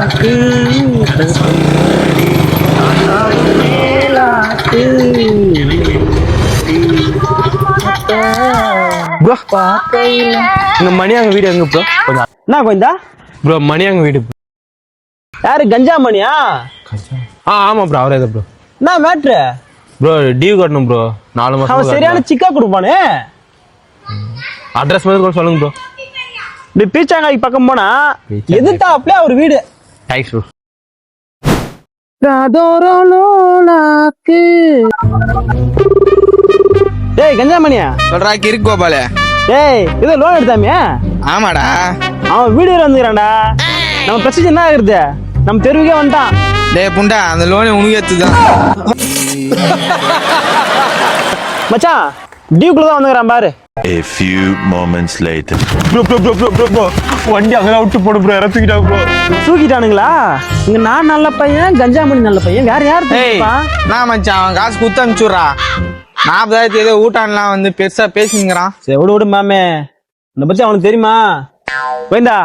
Bro இங்க மணியாங்க வீடு எங்க ப்ரோ கொஞ்சம் என்ன கோயந்தா ப்ரோ மணியாங்க வீடு யாரு கஞ்சா மணியா? ஆமா ப்ரோ அவரே தான் ப்ரோ. என்ன மேட்ரு? ப்ரோ டியூ கட்டணும் ப்ரோ 4 மாசம். அவன் சரியான சிக்கா கொடுப்பானே. அட்ரஸ் மட்டும் கூட சொல்லுங்க ப்ரோ. இப்படி பீச்சாங்காய்க்கு பக்கம் போனா எதிர்த்தா அப்படியே அவர் வீடு. Thanks bro. டேய் கஞ்சா மணியா சொல்றா கிறுக்கு கோபால. டேய் இது லோன் எடுத்தாமே. ஆமாடா அவன் வீடு வந்துக்கிறான்டா. நம்ம பிரச்சனை என்ன ஆகுறது? நம்ம தெருவுக்கே வந்துட்டான். டேய் புண்டா அந்த லோனை உனக்கு ஏத்துதான். மச்சான் டியூக்குள்ள தான் வந்துக்கிறான் பாரு. A few moments later. Bro வண்டி அங்கதான் விட்டு போடு ப்ரோ. இறத்துக்கிட்டாங்க ப்ரோ. தூக்கிட்டானுங்களா? இங்க நான் நல்ல பையன் கஞ்சா மணி நல்ல பையன் வேற யாரு ஏய் தெரியுமா? நான் மச்சான் அவன் காசு குத்து அனுப்பிச்சுடுறா. 40,000 ஏதோ ஊட்டான்லாம் வந்து பெருசா பேசிங்கிறான். சரி விடு விடு மாமே. உன்னை பத்தி அவனுக்கு தெரியுமா? வேண்டா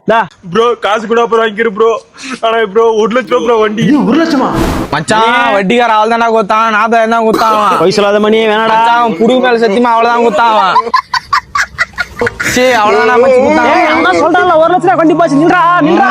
டா ப்ரோ காசு கூட ப்ரோ வாங்கிரு ப்ரோ. ஆனா ப்ரோ 1 லட்சம் ப்ரோ வண்டி. 1 லட்சமா? மச்சான் வட்டிக்கார அவள் தான்டா கொடுத்தான். 40,000 தான் கொடுத்தான். பொய் சொல்லாத மணி வேணாடா. மச்சான் புடி மேல சத்தியமா அவ்வளவுதான் கொடுத்தான். சரி அவ்வளவுதான் மச்சி கொடுத்தான். சொல்றான்ல 1 லட்சம் கண்டிப்பா நின்றா நின்றா.